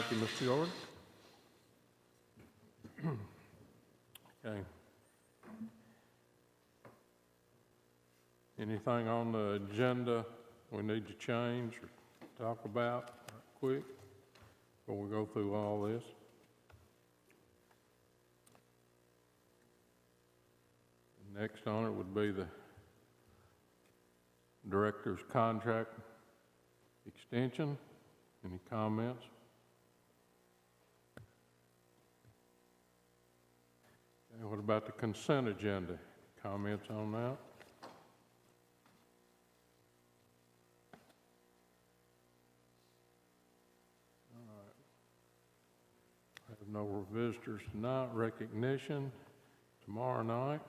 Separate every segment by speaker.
Speaker 1: Thank you, Mr. Jordan. Okay. Anything on the agenda we need to change or talk about quick before we go through all this? Next on it would be the director's contract extension. Any comments? Okay, what about the consent agenda? Comments on that? I have no visitors tonight. Recognition tomorrow night.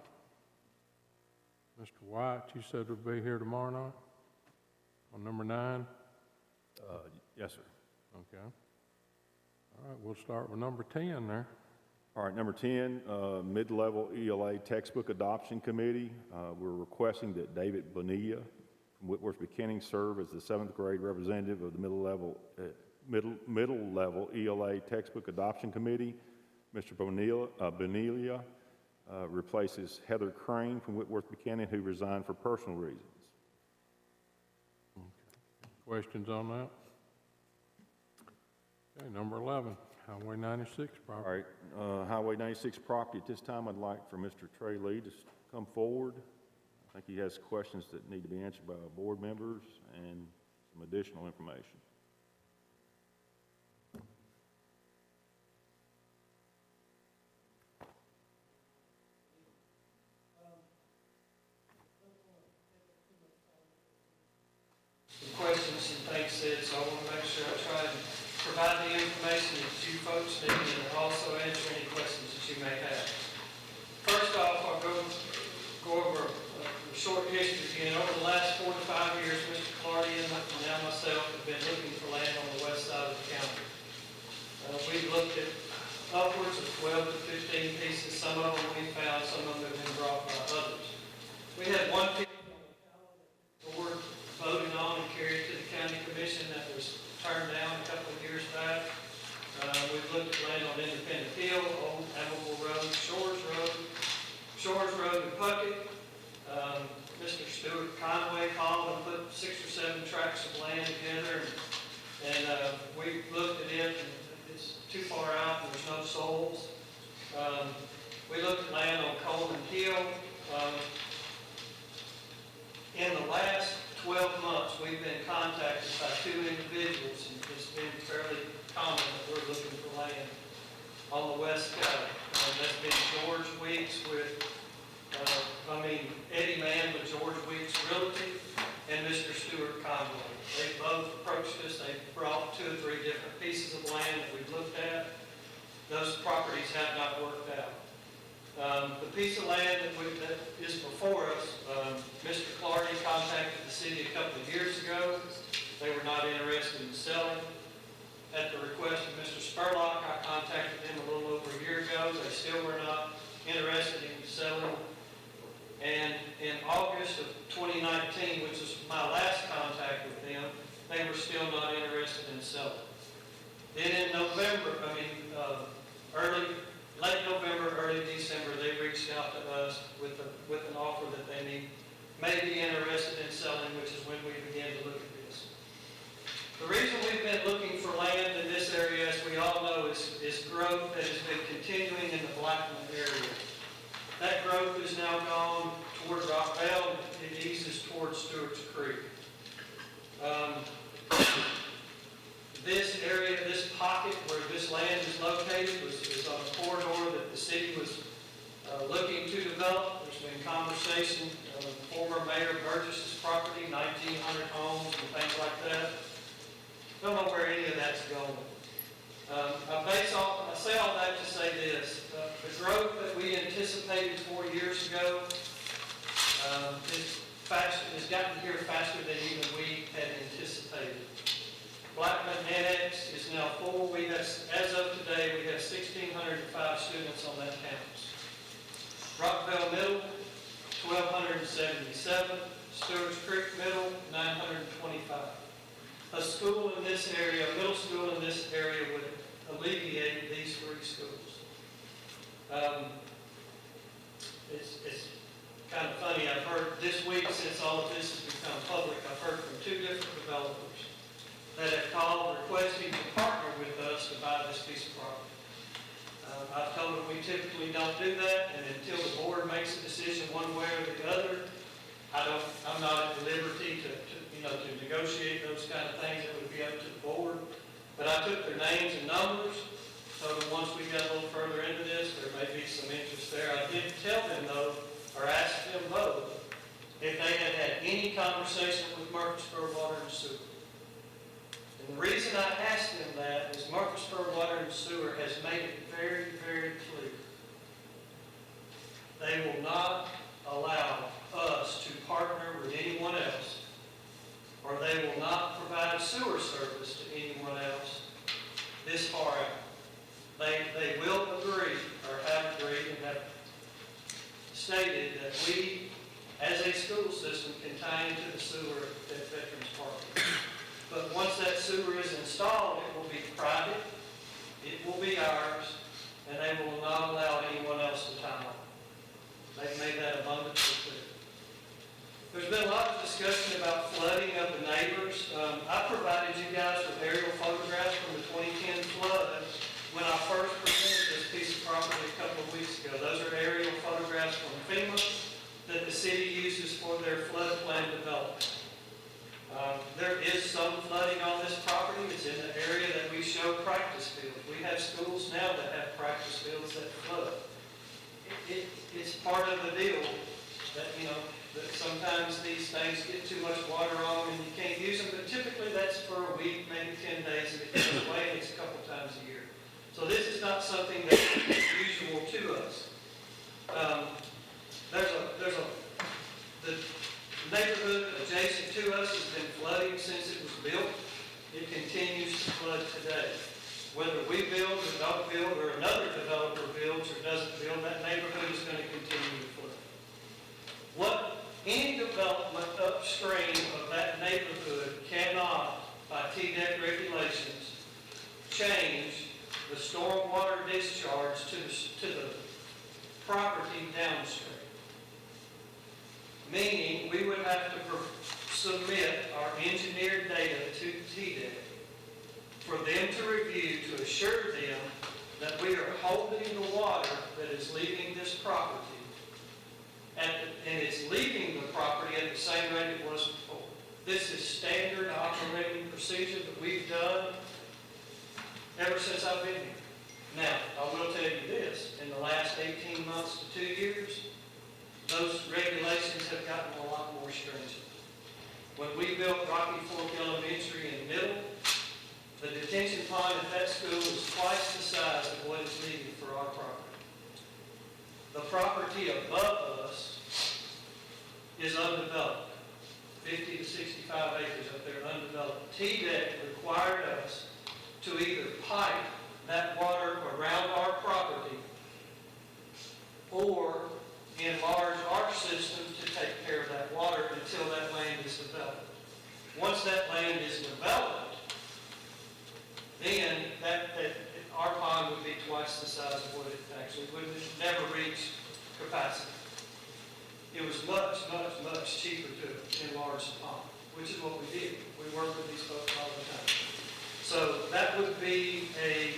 Speaker 1: Mr. White, you said would be here tomorrow night on number 9?
Speaker 2: Yes, sir.
Speaker 1: Okay. All right, we'll start with number 10 there.
Speaker 2: All right, number 10, Mid-Level ELA Textbook Adoption Committee. We're requesting that David Bonilla from Whitworth Buchanan serve as the 7th grade representative of the middle level ELA Textbook Adoption Committee. Mr. Bonilla replaces Heather Crane from Whitworth Buchanan, who resigned for personal reasons.
Speaker 1: Okay. Questions on that? Okay, number 11, Highway 96 property.
Speaker 2: All right, Highway 96 property. At this time, I'd like for Mr. Trey Lee to come forward. I think he has questions that need to be answered by board members and some additional information.
Speaker 3: Questions and things said, so I want to make sure I try and provide the information that you folks need and also answer any questions that you may have. First off, I'll go over a short history again. Over the last 4 to 5 years, Mr. Clardy and now myself have been looking for land on the west side of the county. We've looked at upwards of 12 to 15 pieces. Some of them we found, some of them have been brought by others. We had one piece the board voted on and carried to the county commission that was turned down a couple of years back. We've looked at land on Independent Hill, Old Amable Road, Shores Road in Puckett. Mr. Stuart Conway called and put 6 or 7 tracts of land together, and we looked at it, and it's too far out, and there's no soils. We looked at land on Coleman Hill. In the last 12 months, we've been contacted by 2 individuals, and it's been fairly common that we're looking for land on the west side. That's been George Weeks with, Eddie Mann with George Weeks Realty, and Mr. Stuart Conway. They both approached us. They brought 2 or 3 different pieces of land that we've looked at. Those properties have not worked out. The piece of land that is before us, Mr. Clardy contacted the city a couple of years ago. They were not interested in selling. At the request of Mr. Spurlock, I contacted them a little over a year ago. They still were not interested in selling. And in August of 2019, which was my last contact with them, they were still not interested in selling. Then in November, late November, early December, they reached out to us with an offer that they may be interested in selling, which is when we began to look at this. The reason we've been looking for land in this area, as we all know, is growth that has been continuing in the Blackman area. That growth is now gone toward Rockville. It eases towards Stewart's Creek. This area, this pocket where this land is located is on a corridor that the city was looking to develop. There's been conversation. Former Mayor Burgess's property, 1,900 homes and things like that. Don't know where any of that's going. I say all that to say this. The growth that we anticipated 4 years ago has gotten here faster than even we had anticipated. Blackman Annex is now full. As of today, we have 1,605 students on that campus. Rockville Middle, 1,277. Stewart's Creek Middle, 925. A school in this area, a middle school in this area would 3 schools. It's kind of funny, I've heard this week, since all of this has become public, I've heard from 2 different developers that have called requesting to partner with us to buy this piece of property. I've told them we typically don't do that, and until the board makes a decision one way or the other, I'm not at liberty to negotiate those kind of things. That would be up to the board. But I took their names and numbers, so that once we got a little further into this, there may be some interest there. I did tell them, though, or ask them both, if they had had any conversation with Murfreesboro Water and Sewer. And the reason I asked them that is Murfreesboro Water and Sewer has made it very, very clear. They will not allow us to partner with anyone else, or they will not provide a sewer service to anyone else this far out. They will agree, or have agreed, and have stated that we, as a school system, can tie into the sewer at Veterans Park. But once that sewer is installed, it will be private, it will be ours, and they will not allow anyone else to tie on. They've made that abundantly clear. There's been a lot of discussion about flooding of the neighbors. I provided you guys with aerial photographs from the 2010 flood when I first presented this piece of property a couple of weeks ago. Those are aerial photographs from FEMA that the city uses for their floodplain development. There is some flooding on this property. It's in the area that we show practice fields. We have schools now that have practice fields that flood. It's part of the deal that, that sometimes these things get too much water on and you can't use them, but typically that's for a week, maybe 10 days, and it goes away, and it's a couple times a year. So this is not something that's usual to us. The neighborhood adjacent to us has been flooding since it was built. It continues to flood today. Whether we build or don't build, or another developer builds or doesn't build, that neighborhood is going to continue to flood. Any development upstream of that neighborhood cannot, by TDEC regulations, change the stormwater discharge to the property downstream. Meaning, we would have to submit our engineered data to TDEC for them to review, to assure them that we are holding the water that is leaving this property, and it's leaving the property at the same rate it was before. This is standard operating procedure that we've done ever since I've been here. Now, I will tell you this, in the last 18 months to 2 years, those regulations have gotten a lot more stringent. When we built Rocky Fork Elementary in Middle, the detention pond at that school was twice the size of what is needed for our property. The property above us is undeveloped. 50 to 65 acres up there undeveloped. TDEC required us to either pipe that water around our property or enlarge our system to take care of that water until that land is developed. Once that land is developed, then our pond would be twice the size of what it actually would. Never reach capacity. It was much, much, much cheaper to enlarge the pond, which is what we did. We work with these folks all the time. So that would be a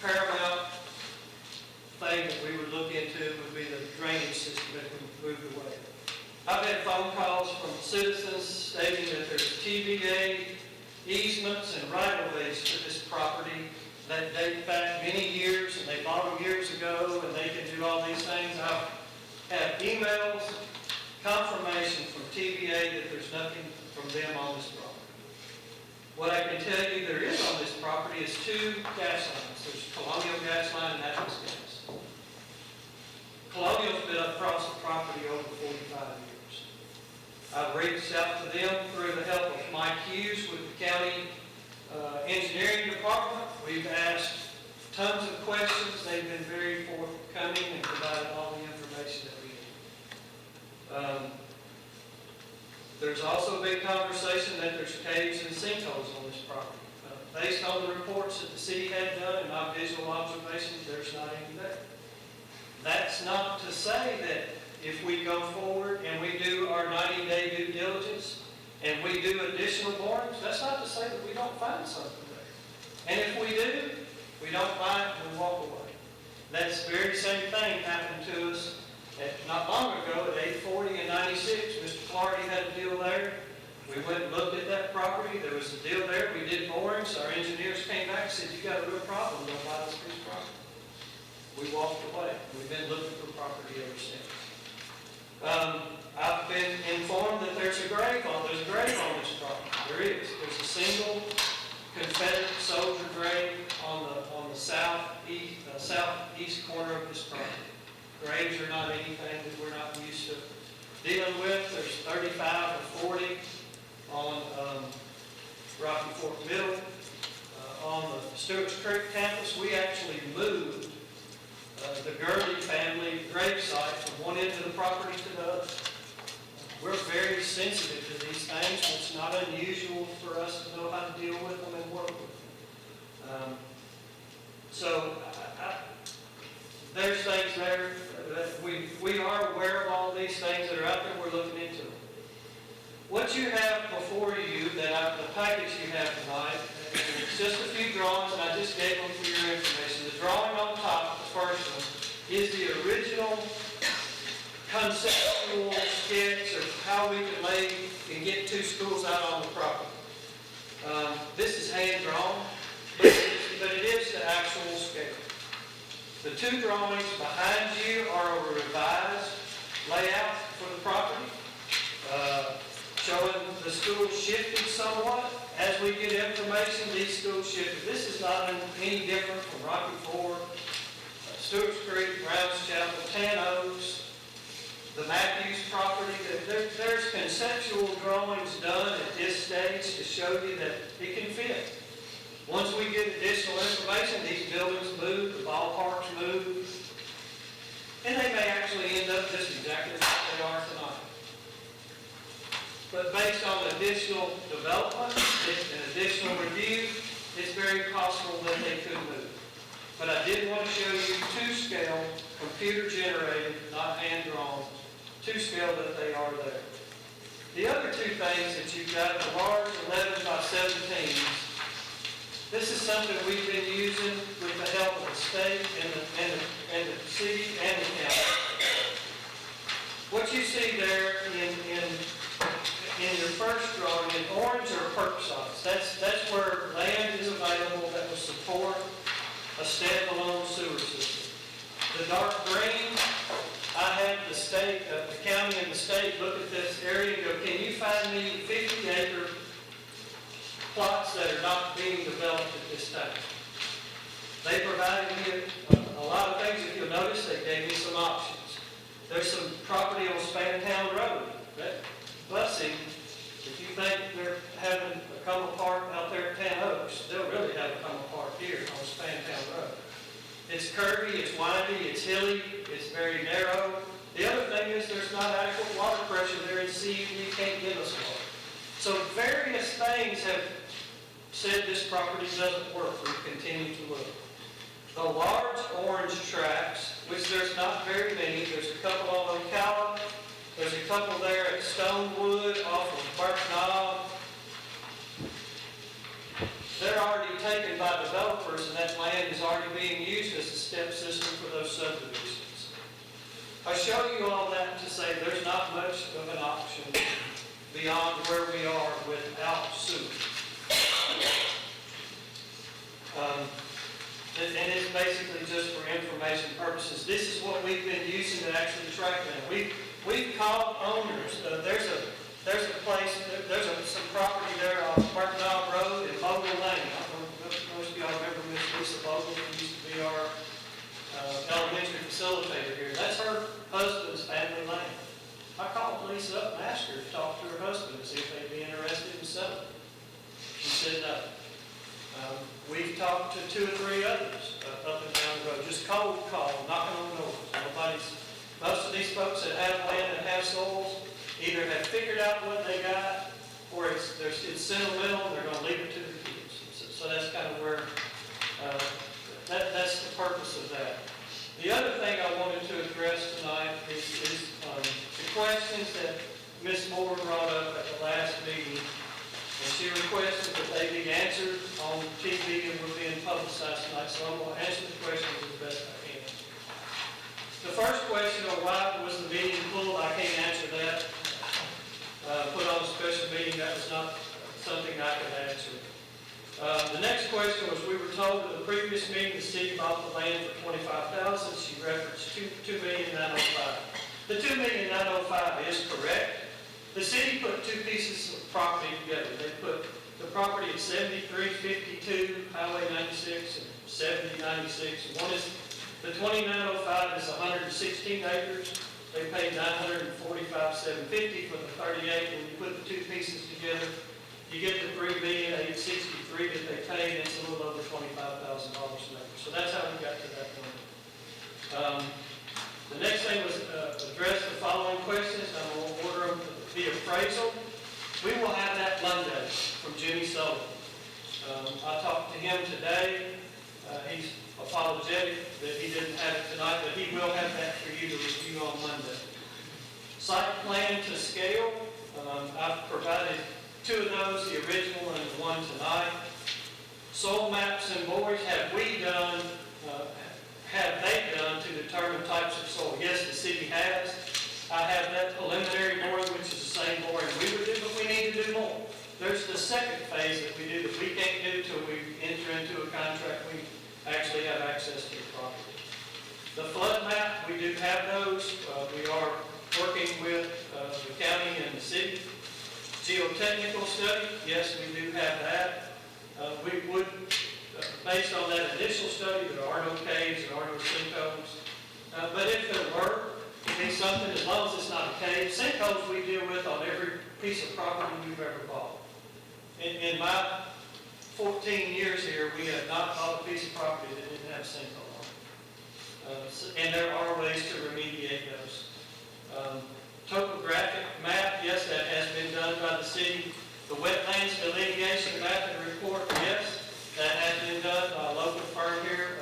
Speaker 3: paramount thing that we would look into, would be the drainage system that we moved away. I've had phone calls from citizens stating that there's TVA easements and right-of-ways to this property that date back many years, and they bought them years ago, and they can do all these things. I've had emails, confirmation from TVA that there's nothing from them on this property. What I can tell you there is on this property is 2 gas lines. There's Colonial gas line and Atlas gas. Colonial's been across the property over 45 years. I've reached out to them through the help of Mike Hughes with the county engineering department. We've asked tons of questions. They've been very forthcoming and provided all the information that we need. There's also been conversation that there's caves and sinkholes on this property. based on the reports that the city had done and my visual observations, there's not any there. That's not to say that if we go forward and we do our 90-day due diligence and we do additional borings, that's not to say that we don't find something there. And if we do, we don't find it, we walk away. That's the very same thing happened to us not long ago at 840 and 96. Mr. Clardy had a deal there. We went and looked at that property. There was a deal there. We did borings. Our engineers came back and said, you got a real problem. Don't buy this piece of property. We walked away. We've been looking for property ever since. I've been informed that there's a grave on this property. There is. There's a single Confederate soldier grave on the southeast corner of this property. Graves are not anything that we're not used to dealing with. There's 35 or 40 on Rocky Fork Middle. On the Stewart's Creek campus, we actually moved the Gurley family gravesite from one end of the property to the other. We're very sensitive to these things. It's not unusual for us to know how to deal with them and work with them. There's things there that we are aware of all these things that are out there. We're looking into them. What you have before you, the package you have tonight, it's just a few drawings, and I just gave them for your information. The drawing on top, the first one, is the original conceptual sketch of how we could lay and get two schools out on the property. This is hand-drawn, but it is the actual scale. The two drawings behind you are a revised layout for the property, showing the schools shifted somewhat. As we get information, these schools shifted. This is not any different from Rocky Fork, Stewart's Creek, Browns Chapel, Tan Oaks, the Matthews property. There's conceptual drawings done at this stage to show you that it can fit. Once we get additional information, these buildings move, the ballparks move, and they may actually end up just exactly like they are tonight. But based on additional development and additional review, it's very possible that they could move. But I did want to show you two-scale, computer-generated, not hand-drawn, two-scale that they are there. The other two things that you've got, the large 11 by 17s, this is something we've been using with the help of the state and the city and the county. What you see there in your first drawing in orange are perk sites. That's where land is available that will support a standalone sewer system. The dark green, I had the state, the county and the state look at this area and go, can you find me 50-acre plots that are not being developed at this time? They provided me a lot of things. If you'll notice, they gave me some options. There's some property on Spantown Road. That busing, if you think they're having a come apart out there at Tan Oaks, they'll really have a come apart here on Spantown Road. It's curvy, it's windy, it's hilly, it's very narrow. The other thing is there's not adequate water pressure there in sea, you can't give us water. So various things have said this property doesn't work. We continue to look. The large orange tracts, which there's not very many, there's a couple on Ocala, there's a couple there at Stonewood off of Burke Knob. They're already taken by developers, and that land is already being used as a step system for those subdivisions. I show you all that to say there's not much of an option beyond where we are without sewer. And it's basically just for information purposes. This is what we've been using to actually track them. We've called owners. There's a place, some property there on Burke Knob Road and Bogle Lane. I don't know if most of y'all remember Miss Lisa Bogle, who used to be our elementary facilitator here. That's her husband's family land. I called Lisa up and asked her to talk to her husband and see if they'd be interested in selling. She said no. We've talked to 2 or 3 others up and down the road, just cold call, knocking on doors. Most of these folks that have land and have soils either have figured out what they got, or it's sentimental and they're going to leave it to the kids. So that's kind of where, that's the purpose of that. The other thing I wanted to address tonight is the questions that Ms. Moore brought up at the last meeting. And she requested that they be answered on TV and we're being publicized tonight, so I'm going to answer the questions as best I can. The first question, or why was the meeting pulled, I can't answer that. Put on a special meeting, that was not something I could answer. The next question was, we were told at the previous meeting the city bought the land for $25,000. She referenced $2,905,000. The $2,905,000 is correct. The city put two pieces of property together. They put the property at 7352 Highway 96 and 7096. One is, the 2905 is 116 acres. They paid $945,750 for the 38. When you put the two pieces together, you get the $3,863,000 that they paid, and it's a little over $25,000 an acre. So that's how we got to that number. The next thing was address the following questions. I'm going to order them. The appraisal, we will have that Monday from Jimmy Sullivan. I talked to him today. He's apologetic that he didn't have it tonight, but he will have that for you to review on Monday. Site plan to scale, I've provided two of those, the original and the one tonight. Soil maps and borings, have they done to determine types of soil? Yes, the city has. I have that preliminary boring, which is the same boring we would do, but we need to do more. There's the second phase that we do that we can't do till we enter into a contract. We actually have access to the property. The flood map, we do have those. We are working with the county and the city. Geotechnical study, yes, we do have that. We would, based on that initial study, there are no caves, there are no sinkholes. But if there were, it'd be something, as long as it's not a cave. Sinkholes we deal with on every piece of property we've ever bought. In my 14 years here, we have not bought a piece of property that didn't have a sinkhole on it. And there are ways to remediate those. Topographic map, yes, that has been done by the city. The wetlands delineation map and report, yes, that has been done by a local firm here.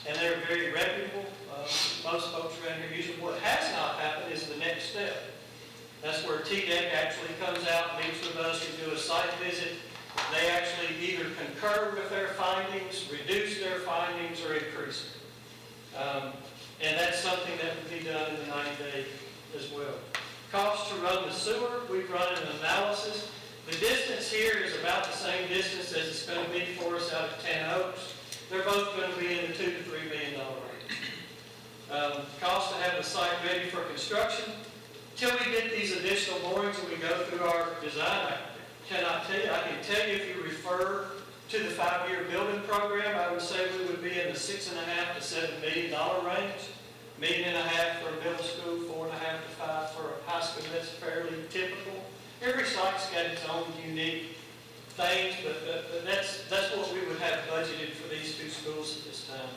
Speaker 3: And they're very reputable. Most folks around here use it. What has not happened is the next step. That's where TDEC actually comes out, meets with us, we do a site visit. They actually either concur with their findings, reduce their findings, or increase it. And that's something that would be done in the 90-day as well. Cost to run the sewer, we've run an analysis. The distance here is about the same distance as it's going to be for us out at 10 Oaks. They're both going to be in the $2 to $3 million range. Cost to have the site ready for construction. Till we get these additional borings and we go through our design, I cannot tell you. I can tell you if you refer to the 5-year building program, I would say we would be in the $6.5 to $7 million range. $1.5 million for a middle school, $4.5 to $5 for a high school. That's fairly typical. Every site's got its own unique things, but that's what we would have budgeted for these two schools at this time.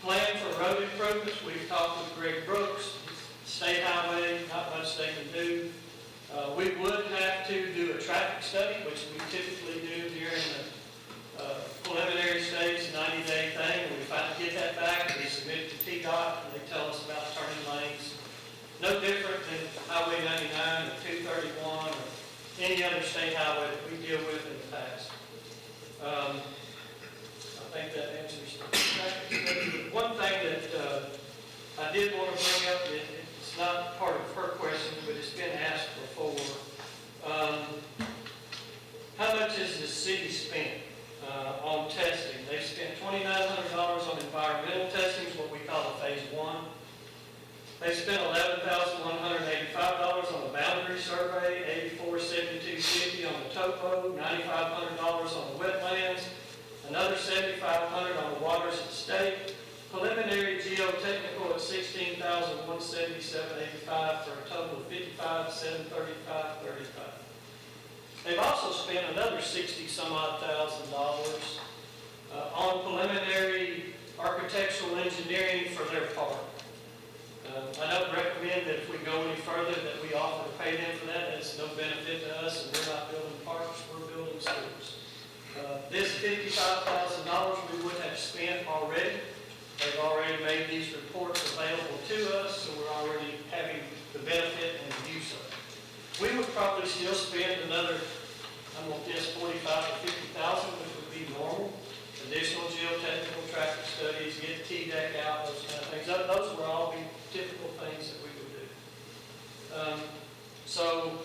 Speaker 3: Plan for road improvements, we've talked with Greg Brooks. State highway, not much they can do. We would have to do a traffic study, which we typically do during the preliminary stage, 90-day thing. And we finally get that back, we submit it to TDOT, and they tell us about turning lanes. No different than Highway 99 or 231 or any other state highway that we deal with in the past. I think that answers the traffic study. One thing that I did want to bring up, it's not part of her question, but it's been asked before. How much has the city spent on testing? They've spent $2,900 on environmental testing, what we call a phase 1. They spent $11,185 on the boundary survey, $84,7250 on the topo, $9,500 on the wetlands, another $7,500 on the waters of the state. Preliminary geotechnical at $16,177.85 for a total of $55,735.35. They've also spent another $60-some-odd thousand on preliminary architectural engineering for their park. I don't recommend that if we go any further that we offer to pay them for that. That's no benefit to us, and we're not building parks, we're building schools. This $55,000 we would have spent already. They've already made these reports available to us, so we're already having the benefit and the use of it. We would probably still spend another, I'm going to guess, $45,000 to $50,000, which would be normal. Additional geotechnical traffic studies, get T-deck out, those kind of things. Those would all be typical things that we would do. So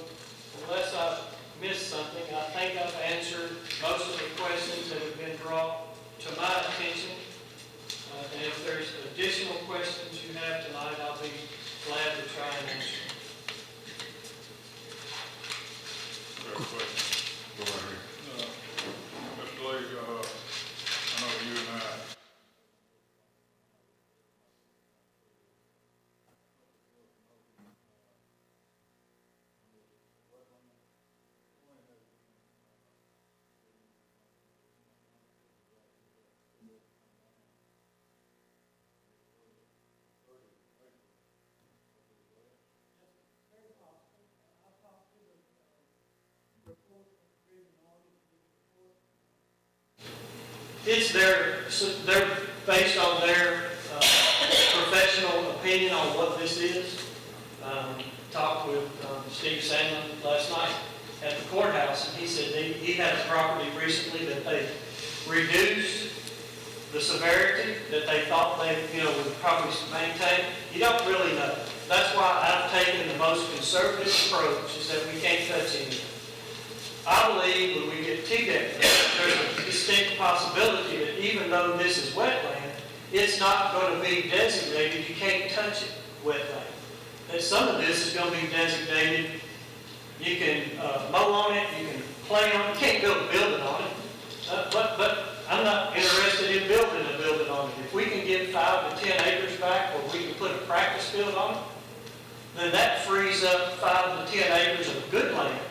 Speaker 3: unless I've missed something, I think I've answered most of the questions that have been brought to my attention. And if there's additional questions you have tonight, I'll be glad to try and answer them.
Speaker 4: Go ahead. Mr. Lee, I know you and I
Speaker 3: It's they're based on their professional opinion on what this is. Talked with Steve Sandlin last night at the courthouse, and he said he had a property recently that they reduced the severity that they thought they would probably maintain. You don't really know. That's why I've taken the most conservative approach, is that we can't touch anything. I believe when we get T-deck, there's a distinct possibility that even though this is wetland, it's not going to be designated, you can't touch it, wetland. That some of this is going to be designated, you can mow on it, you can play on it, you can't build a building on it. But I'm not interested in building a building on it. If we can get 5 to 10 acres back where we can put a practice field on it, then that frees up 5 to 10 acres of good land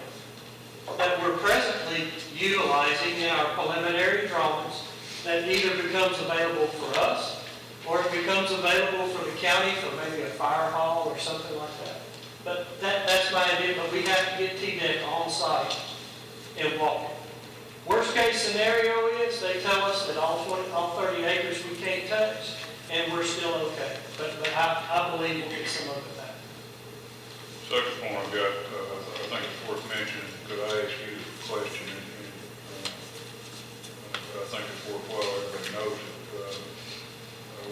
Speaker 3: that we're presently utilizing in our preliminary drawings, that either becomes available for us or it becomes available for the county for maybe a fire hall or something like that. But that's my idea, but we have to get T-deck on site and walk it. Worst case scenario is they tell us that all 30 acres we can't touch, and we're still okay. But I believe we'll get some of it back.
Speaker 4: second point I've got, I think it's worth mentioning. Could I ask you a question? I think it's worthwhile everybody knows it,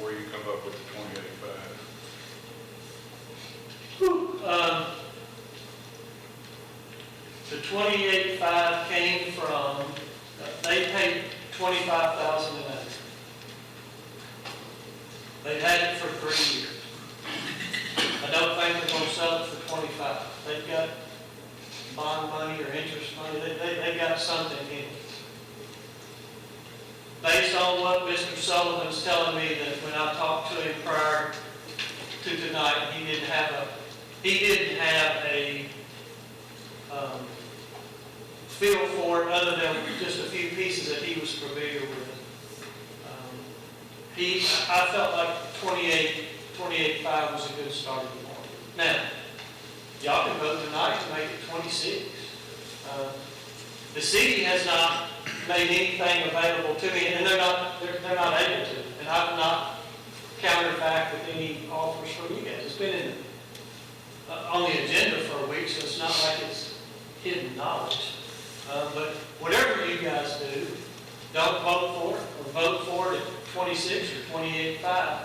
Speaker 4: where you come up with the 28.5.
Speaker 3: The 28.5 came from, they paid $25,000 an acre. They've had it for 3 years. I don't think they're going to sell it for 25. They've got bond money or interest money. They've got something in it. Based on what Mr. Sullivan's telling me, that when I talked to him prior to tonight, he didn't have a feel for it other than just a few pieces that he was familiar with. I felt like 28.5 was a good starting point. Now, y'all can vote tonight to make it 26. The city has not made anything available to me, and they're not able to. And I've not countered back with any offers from you guys. It's been on the agenda for a week, so it's not like it's hidden knowledge. But whatever you guys do, don't vote for it, or vote for it at 26 or 28.5.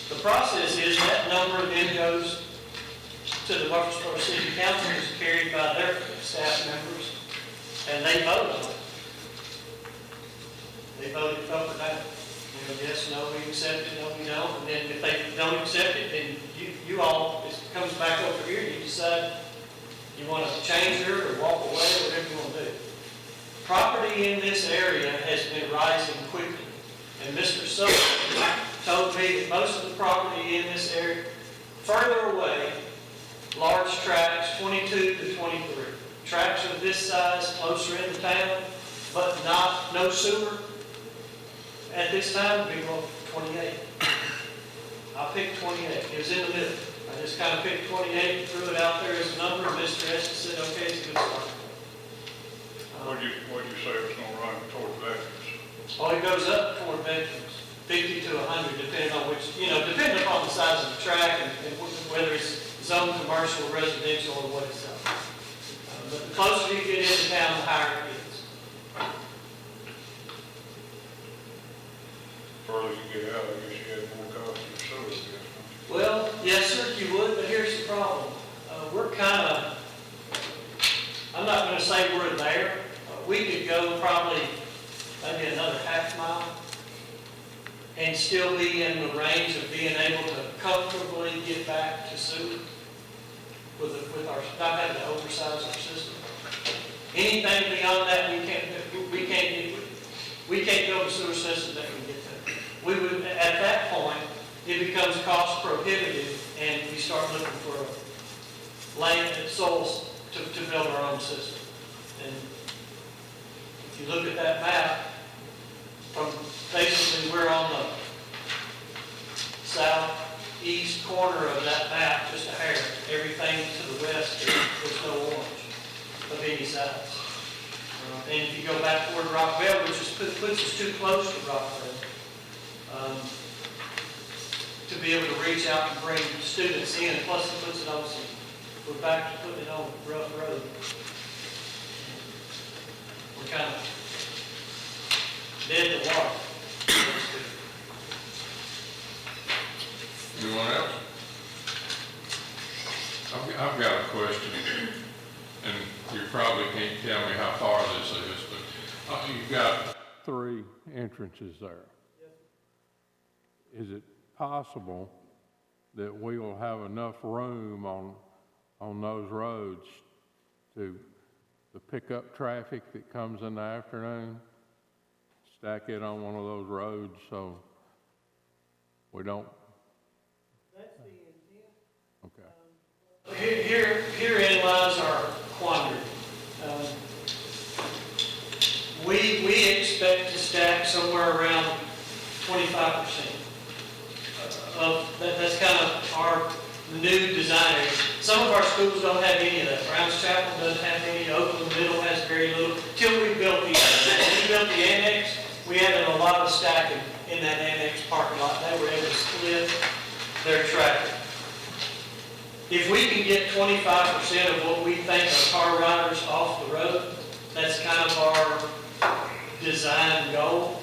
Speaker 3: The process is that number then goes to the Murfreesboro City Council, is carried by their staff members, and they vote on it. They vote it up or down. Yes, no, we accept it, no, we don't. And then if they don't accept it, then you all, it comes back over here, and you decide you want to change it or walk away, whatever you want to do. Property in this area has been rising quickly. And Mr. Sullivan told me that most of the property in this area, further away, large tracts, 22 to 23. Tracts of this size, closer into town, but no sewer. At this time, it'd be going 28. I picked 28. It was in the middle. I just kind of picked 28 and threw it out there as a number, and Mr. Estes said, okay, it's a good start.
Speaker 4: What'd you say it was going to run towards that?
Speaker 3: Oh, it goes up toward veterans, 50 to 100, depending on which, depending upon the size of the track and whether it's zone commercial, residential, or what it's zone. But the closer you get into town, the higher it is.
Speaker 4: Further you get out, I guess you have more cost of service, I guess, don't you?
Speaker 3: Well, yes, sir, you would, but here's the problem. We're kind of, I'm not going to say we're there. We could go probably maybe another half mile and still be in the range of being able to comfortably get back to sewer with our, not having to oversize our system. Anything beyond that, we can't build a sewer system that can get there. We would, at that point, it becomes cost prohibitive, and we start looking for land and soils to build our own system. And if you look at that map, from basically we're on the southeast corner of that map, just a hair. Everything to the west, there's no orange of any size. And if you go back toward Rockville, which puts us too close to Rockville, to be able to reach out and bring students in, plus it puts it on some, we're back to putting it on rough road. We're kind of dead to water.
Speaker 1: Anyone else? I've got a question, and you probably can't tell me how far this is, but you've got 3 entrances there. Is it possible that we will have enough room on those roads to pick up traffic that comes in the afternoon, stack it on one of those roads so we don't?
Speaker 3: That's the intent.
Speaker 1: Okay.
Speaker 3: Herein lies our quandary. We expect to stack somewhere around 25%. That's kind of our new design area. Some of our schools don't have any of that. Browns Chapel doesn't have any. Oakland Middle has very little. Till we built the annex. When we built the annex, we added a lot of stacking in that annex parking lot. They were able to split their traffic. If we can get 25% of what we think are car riders off the road, that's kind of our design goal.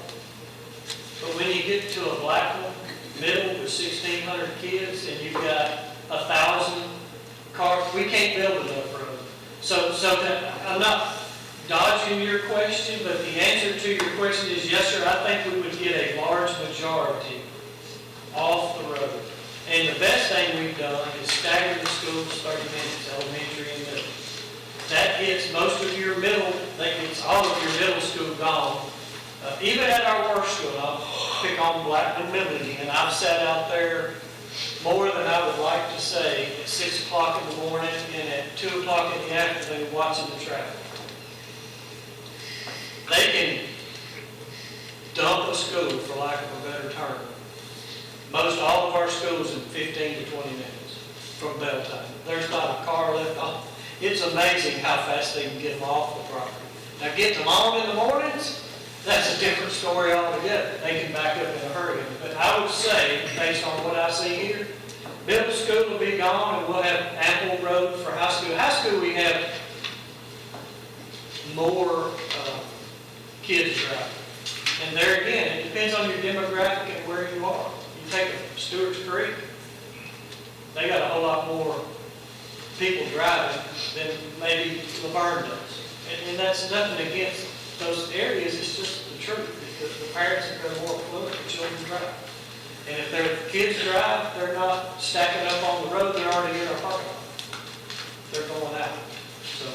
Speaker 3: But when you get to a Blackwell Middle with 1,600 kids and you've got 1,000 cars, we can't build enough road. So I'm not dodging your question, but the answer to your question is yes, sir. I think we would get a large majority off the road. And the best thing we've done is stagger the schools 30 minutes, elementary and middle. That gets most of your middle, that gets all of your middle school gone. Even at our worst school, I'll pick on Blackman Middle again. I've sat out there more than I would like to say at 6 o'clock in the morning and at 2 o'clock in the afternoon watching the traffic. They can dump a school, for lack of a better term. Most all of our schools in 15 to 20 minutes from bell time. There's not a car left on. It's amazing how fast they can get them off the property. Now get them on in the mornings, that's a different story altogether. They can back up in a hurry. But I would say, based on what I see here, middle school will be gone and we'll have ample road for high school. High school we have more kids driving. And there again, it depends on your demographic and where you are. You take Stewart's Creek, they got a whole lot more people driving than maybe Laverne does. And that's nothing against those areas, it's just the truth. Because the parents are more affluent, the children drive. And if their kids drive, they're not stacking up on the road, they're already in our parking lot. They're going out. So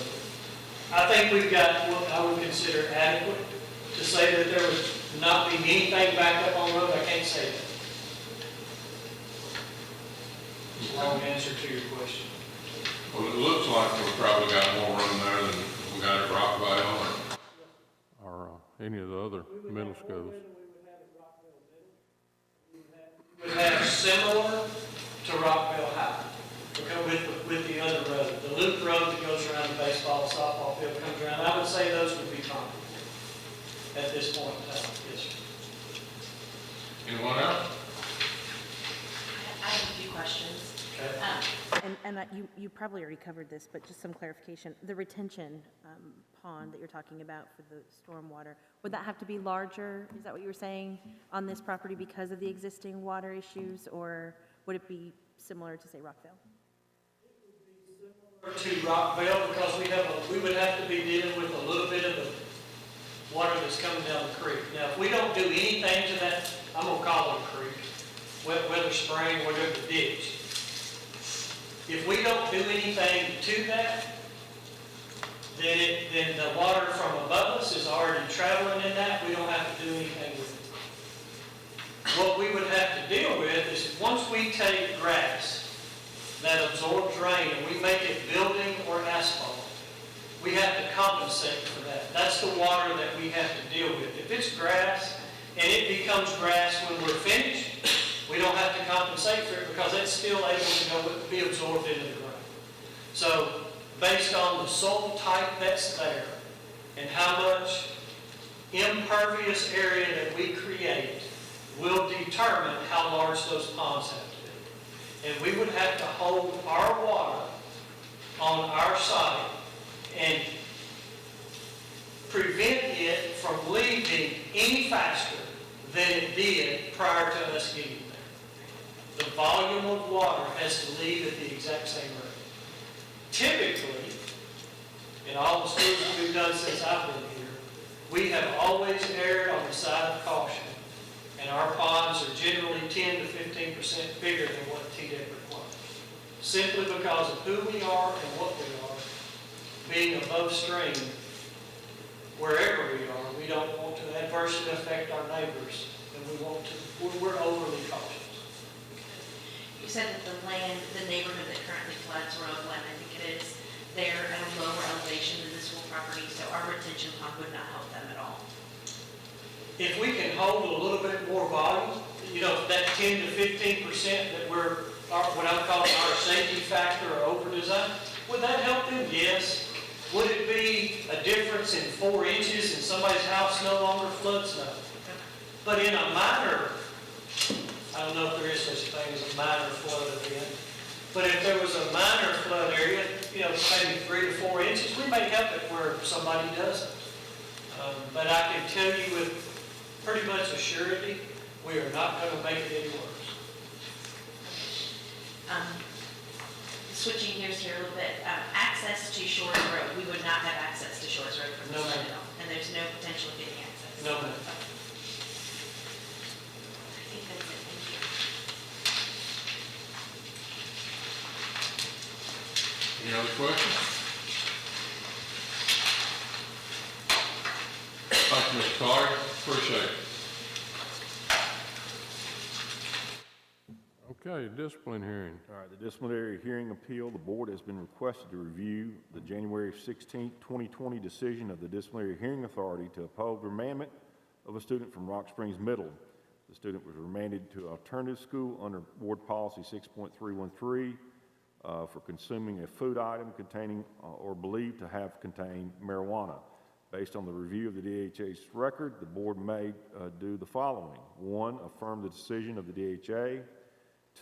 Speaker 3: I think we've got what I would consider adequate. To say that there would not be anything back up on the road, I can't say that. Long answer to your question.
Speaker 1: Well, it looks like we've probably got more room there than we got at Rockville or any of the other middle schools.
Speaker 3: We would have similar to Rockville High, with the other road. The loop road that goes around the baseball, softball field comes around. I would say those would be common at this point in time. Yes, sir.
Speaker 1: Anyone else?
Speaker 5: I have a few questions.
Speaker 3: Okay.
Speaker 5: You probably already covered this, but just some clarification. The retention pond that you're talking about for the stormwater, would that have to be larger? Is that what you were saying on this property because of the existing water issues? Or would it be similar to, say, Rockville?
Speaker 3: To Rockville, because we would have to be dealing with a little bit of the water that's coming down the creek. Now, if we don't do anything to that, I'm gonna call it a creek, whether spring, whatever the ditch. If we don't do anything to that, then the water from above us is already traveling in that, we don't have to do anything with it. What we would have to deal with is once we take grass that absorbs rain and we make it building or asphalt, we have to compensate for that. That's the water that we have to deal with. If it's grass and it becomes grass when we're finished, we don't have to compensate for it because it's still able to be absorbed into the ground. So based on the soil type that's there and how much impervious area that we create will determine how large those ponds have to be. And we would have to hold our water on our site and prevent it from leaving any faster than it did prior to us getting there. The volume of water has to leave at the exact same rate. Typically, in all the schools that we've done since I've been here, we have always erred on the side of caution, and our ponds are generally 10 to 15% bigger than what TDEC requires. Simply because of who we are and what we are, being above stream, wherever we are, we don't want to adversely affect our neighbors, and we're overly cautious.
Speaker 5: You said that the neighborhood that currently floods, Roseland, I think it is, they're at a lower elevation than the school property, so our retention pond would not help them at all.
Speaker 3: If we can hold a little bit more volume, that 10 to 15% that what I'm calling our safety factor or over-design, would that help them? Yes. Would it be a difference in 4 inches and somebody's house no longer floods? No. But in a minor, I don't know if there is such a thing as a minor flood event, but if there was a minor flood area, maybe 3 to 4 inches, we may help it where somebody doesn't. But I can tell you with pretty much a surety, we are not going to make it any worse.
Speaker 5: Switching gears here a little bit, access to Shores Road, we would not have access to Shores Road from
Speaker 3: No,
Speaker 5: this
Speaker 3: ma'am.
Speaker 5: side at all, and there's no potential of getting access.
Speaker 3: No, ma'am.
Speaker 5: I think that's it, thank you.
Speaker 1: Any other questions? Thank you, Mr. Collier. Appreciate it. Okay, discipline hearing.
Speaker 2: All right, the disciplinary hearing appeal, the board has been requested to review the January 16, 2020 decision of the Disciplinary Hearing Authority to uphold remandment of a student from Rock Springs Middle. The student was remanded to alternative school under Board Policy 6.313 for consuming a food item containing or believed to have contained marijuana. Based on the review of the DHA's record, the board may do the following. 1, affirm the decision of the DHA.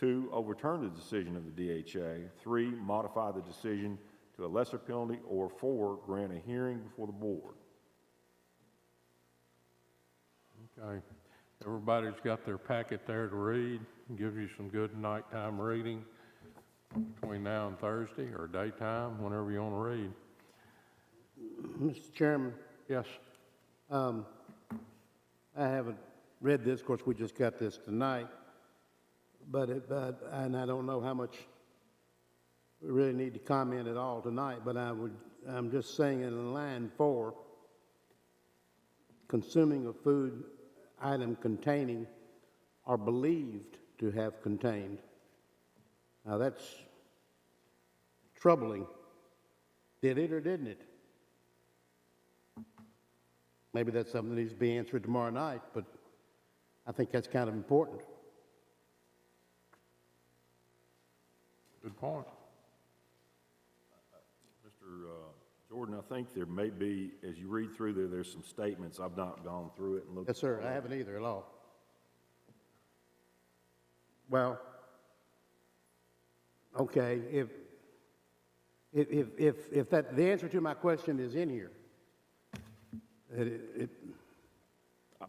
Speaker 2: 2, overturn the decision of the DHA. 3, modify the decision to a lesser penalty. Or 4, grant a hearing before the board.
Speaker 1: Okay. Everybody's got their packet there to read. Give you some good nighttime reading between now and Thursday, or daytime, whenever you want to read.
Speaker 6: Mr. Chairman,
Speaker 1: Yes.
Speaker 6: I haven't read this. Of course, we just got this tonight. And I don't know how much we really need to comment at all tonight, but I'm just saying in line 4, consuming a food item containing or believed to have contained. Now that's troubling. Did it or didn't it? Maybe that's something that needs to be answered tomorrow night, but I think that's kind of important.
Speaker 1: Good point.
Speaker 2: Mr. Jordan, I think there may be, as you read through there, there's some statements. I've not gone through it and looked.
Speaker 6: Yes, sir, I haven't either at all. Well, okay, if that, the answer to my question is in here,
Speaker 2: I'm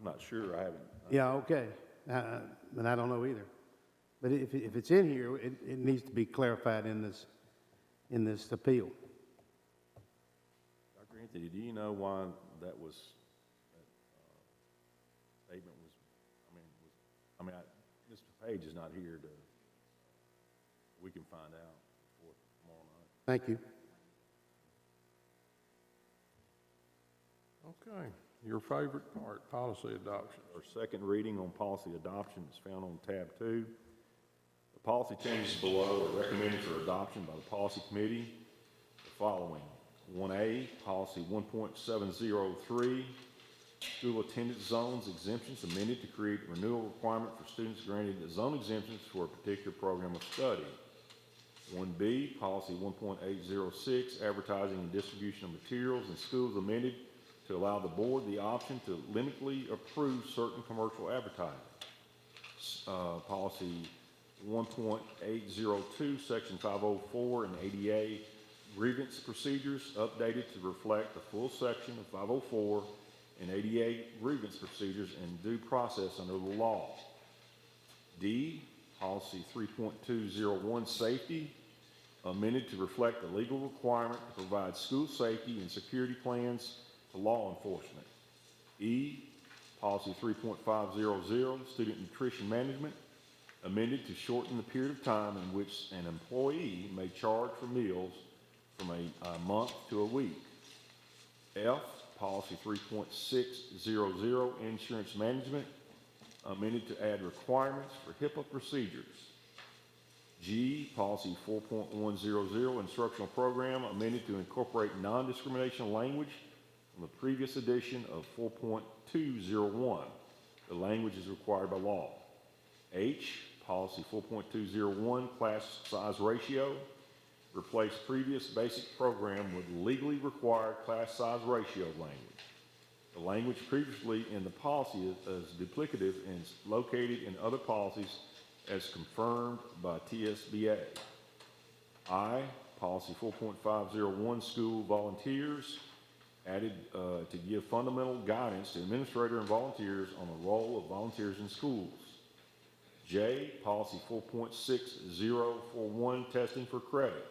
Speaker 2: not sure. I haven't.
Speaker 6: yeah, okay, and I don't know either. But if it's in here, it needs to be clarified in this appeal.
Speaker 2: Dr. Anthony, do you know why that was, statement was, Mr. Page is not here to, we can find out before tomorrow night.
Speaker 6: Thank you.
Speaker 1: Okay, your favorite part, policy adoption.
Speaker 2: Our second reading on policy adoption is found on tab 2. The policy changes below are recommended for adoption by the policy committee. The following: 1A, policy 1.703, school attendance zones exemptions amended to create a renewal requirement for students granted zone exemptions for a particular program of study. 1B, policy 1.806, advertising and distribution of materials in schools amended to allow the board the option to limitedly approve certain commercial advertising. Policy 1.802, section 504 and ADA grievance procedures updated to reflect the full section of 504 and ADA grievance procedures and due process under the law. D, policy 3.201, safety, amended to reflect the legal requirement to provide school safety and security plans to law enforcement. E, policy 3.500, student nutrition management, amended to shorten the period of time in which an employee may charge for meals from a month to a week. F, policy 3.600, insurance management, amended to add requirements for HIPAA procedures. G, policy 4.100, instructional program, amended to incorporate non-discrimination language from the previous edition of 4.201. The language is required by law. H, policy 4.201, class size ratio, replace previous basic program with legally required class size ratio language. The language previously in the policy is duplicative and is located in other policies as confirmed by TSBA. I, policy 4.501, school volunteers, added to give fundamental guidance to administrator and volunteers on the role of volunteers in schools. J, policy 4.6041, testing for credit,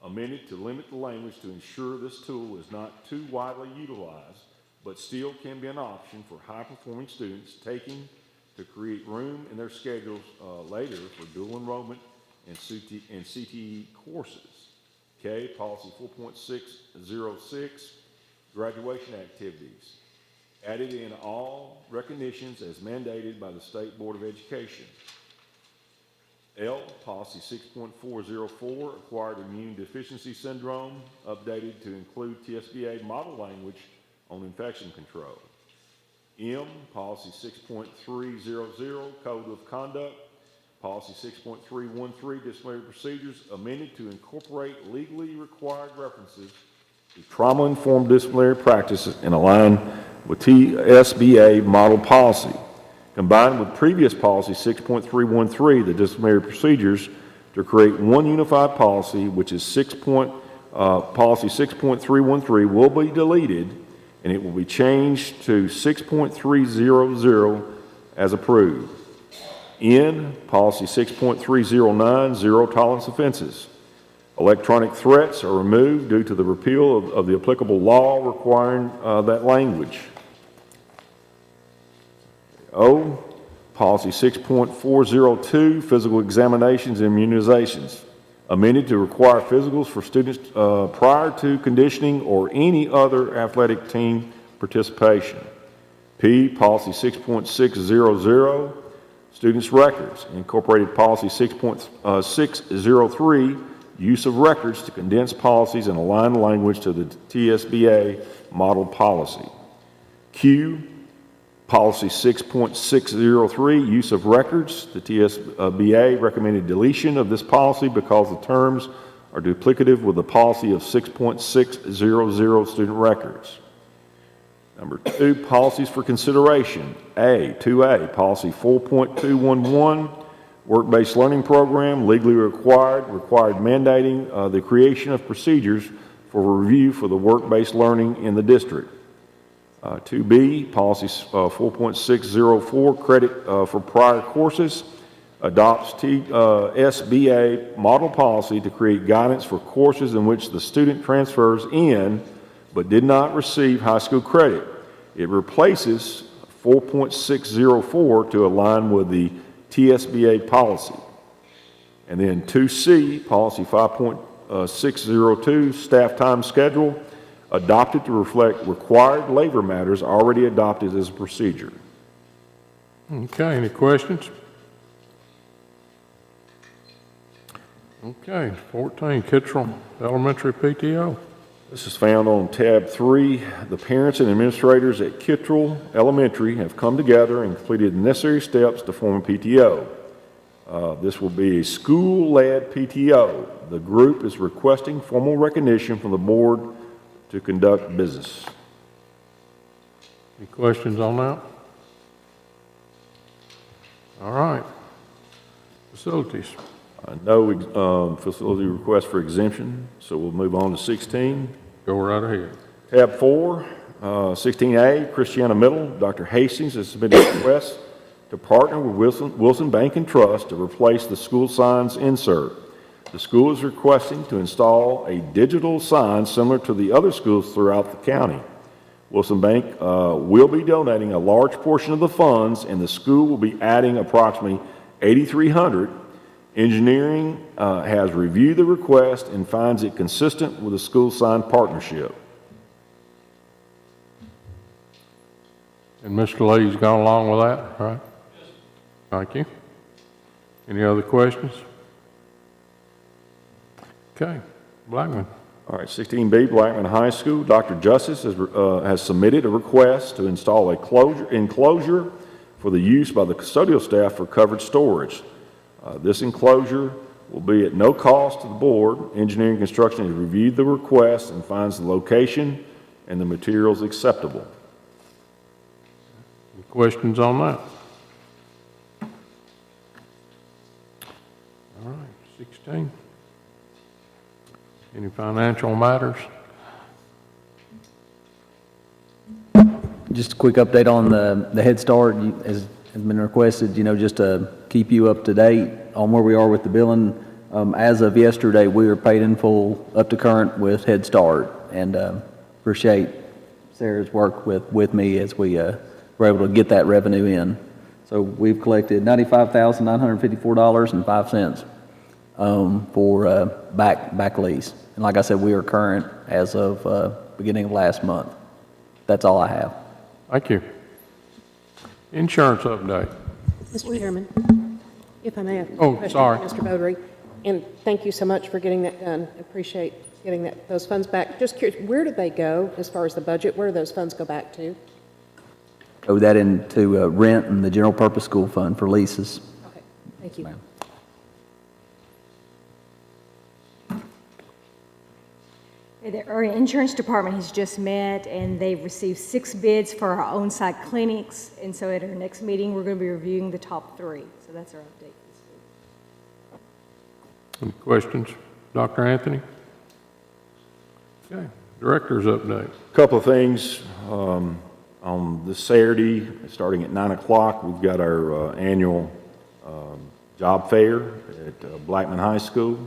Speaker 2: amended to limit the language to ensure this tool is not too widely utilized, but still can be an option for high-performing students taking to create room in their schedules later for dual enrollment and CTE courses. K, policy 4.606, graduation activities, added in all recognitions as mandated by the State Board of Education. L, policy 6.404, acquired immune deficiency syndrome, updated to include TSBA model language on infection control. M, policy 6.300, code of conduct, policy 6.313, disciplinary procedures, amended to incorporate legally required references to trauma-informed disciplinary practices and align with TSBA model policy, combined with previous policy 6.313, the disciplinary procedures, to create one unified policy, which is policy 6.313 will be deleted, and it will be changed to 6.300 as approved. N, policy 6.309, zero tolerance offenses. Electronic threats are removed due to the repeal of the applicable law requiring that language. O, policy 6.402, physical examinations and immunizations, amended to require physicals for students prior to conditioning or any other athletic team participation. P, policy 6.600, students' records, incorporated policy 6.603, use of records to condense policies and align language to the TSBA model policy. Q, policy 6.603, use of records. The TSBA recommended deletion of this policy because the terms are duplicative with the policy of 6.600 student records. Number 2, policies for consideration. 2A, policy 4.211, work-based learning program, legally required mandating the creation of procedures for review for the work-based learning in the district. 2B, policy 4.604, credit for prior courses, adopts SBA model policy to create guidance for courses in which the student transfers in but did not receive high school credit. It replaces 4.604 to align with the TSBA policy. And then 2C, policy 5.602, staff time schedule, adopted to reflect required labor matters already adopted as a procedure.
Speaker 1: Okay, any questions? Okay, 14, Kittrell Elementary PTO.
Speaker 2: This is found on tab 3. The parents and administrators at Kittrell Elementary have come together and completed the necessary steps to form a PTO. This will be a school-led PTO. The group is requesting formal recognition from the board to conduct business.
Speaker 1: Any questions on that? All right. Facilities.
Speaker 2: No facility request for exemption, so we'll move on to 16.
Speaker 1: Go right ahead.
Speaker 2: Tab 4, 16A, Christiana Middle. Dr. Hastings has submitted a request to partner with Wilson Bank and Trust to replace the school signs insert. The school is requesting to install a digital sign similar to the other schools throughout the county. Wilson Bank will be donating a large portion of the funds, and the school will be adding approximately $8,300. Engineering has reviewed the request and finds it consistent with the school sign partnership.
Speaker 1: And Mr. Lee's gone along with that, right? Thank you. Any other questions? Okay, Blackman.
Speaker 2: All right, 16B, Blackman High School. Dr. Justice has submitted a request to install a enclosure for the use by the custodial staff for covered storage. This enclosure will be at no cost to the board. Engineering and Construction has reviewed the request and finds the location and the materials acceptable.
Speaker 1: Any questions on that? All right, 16. Any financial matters?
Speaker 7: Just a quick update on the Head Start, as has been requested, just to keep you up to date on where we are with the billing. As of yesterday, we are paid in full up to current with Head Start, and appreciate Sarah's work with me as we were able to get that revenue in. So we've collected $95,954.05 for back lease. And like I said, we are current as of beginning of last month. That's all I have.
Speaker 1: Thank you. Insurance update.
Speaker 8: Mr. Chairman, if I may have a
Speaker 1: Oh,
Speaker 8: question
Speaker 1: sorry.
Speaker 8: for Mr. Beaudry, and thank you so much for getting that done. Appreciate getting those funds back. Just curious, where did they go as far as the budget? Where do those funds go back to?
Speaker 7: Go that into rent and the general purpose school fund for leases.
Speaker 8: Okay, thank you.
Speaker 7: Ma'am.
Speaker 9: Our insurance department has just met, and they've received 6 bids for our on-site clinics, and so at our next meeting, we're going to be reviewing the top 3. So that's our update this week.
Speaker 1: Any questions? Dr. Anthony? Okay, Director's update.
Speaker 2: A couple of things. On this Saturday, starting at 9 o'clock, we've got our annual job fair at Blackman High School.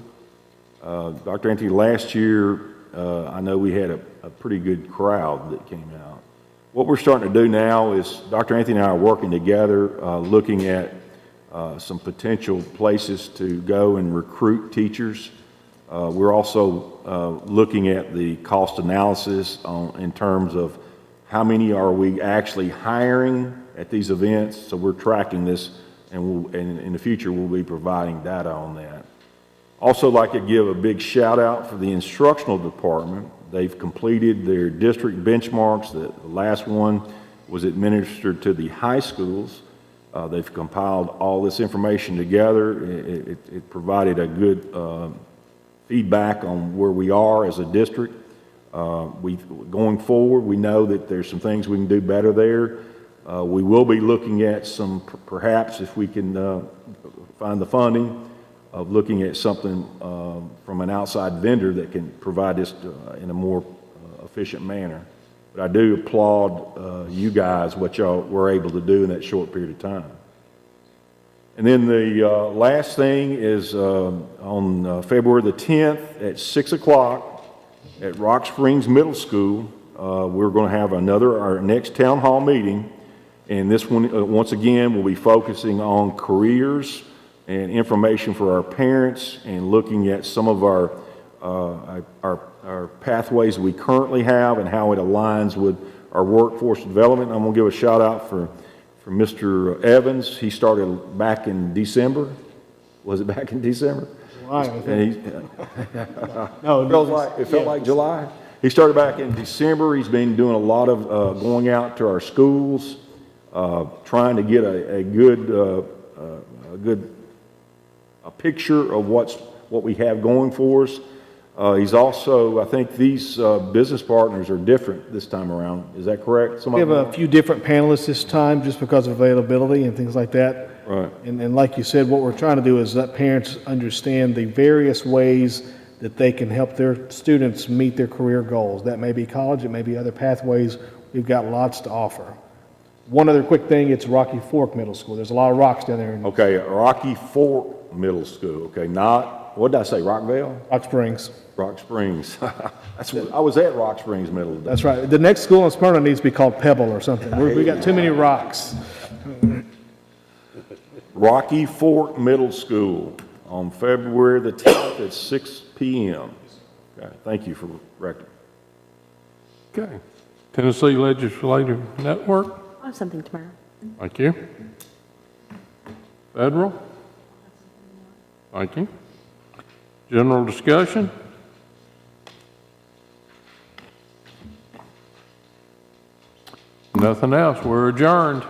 Speaker 2: Dr. Anthony, last year, I know we had a pretty good crowd that came out. What we're starting to do now is Dr. Anthony and I are working together, looking at some potential places to go and recruit teachers. We're also looking at the cost analysis in terms of how many are we actually hiring at these events. So we're tracking this, and in the future we'll be providing data on that. Also like to give a big shout out for the instructional department. They've completed their district benchmarks. The last one was administered to the high schools. They've compiled all this information together. It provided a good feedback on where we are as a district. Going forward, we know that there's some things we can do better there. We will be looking at some, perhaps if we can find the funding, of looking at something from an outside vendor that can provide this in a more efficient manner. But I do applaud you guys, what y'all were able to do in that short period of time. And then the last thing is on February the 10th at 6 o'clock at Rock Springs Middle School, we're going to have our next town hall meeting. And this one, once again, will be focusing on careers and information for our parents and looking at some of our pathways we currently have and how it aligns with our workforce development. I'm going to give a shout out for Mr. Evans. He started back in December. Was it back in December?
Speaker 10: July, I think.
Speaker 2: No, it felt like July. He started back in December. He's been doing a lot of going out to our schools, trying to get a good picture of what we have going for us. He's also, I think these business partners are different this time around. Is that correct?
Speaker 10: We have a few different panelists this time just because of availability and things like that.
Speaker 2: Right.
Speaker 10: And like you said, what we're trying to do is let parents understand the various ways that they can help their students meet their career goals. That may be college, it may be other pathways. We've got lots to offer. One other quick thing, it's Rocky Fork Middle School. There's a lot of rocks down there.
Speaker 2: Okay, Rocky Fork Middle School. Okay, not, what did I say, Rockville?
Speaker 10: Rock Springs.
Speaker 2: Rock Springs. I was at Rock Springs Middle.
Speaker 10: That's right. The next school in Smyrna needs to be called Pebble or something. We got too many rocks.
Speaker 2: Rocky Fork Middle School on February the 10th at 6 p.m. Okay, thank you for correcting.
Speaker 1: Okay. Tennessee Legislative Network.
Speaker 5: I'll have something tomorrow.
Speaker 1: Thank you. Federal. Thank you. General discussion. Nothing else. We're adjourned.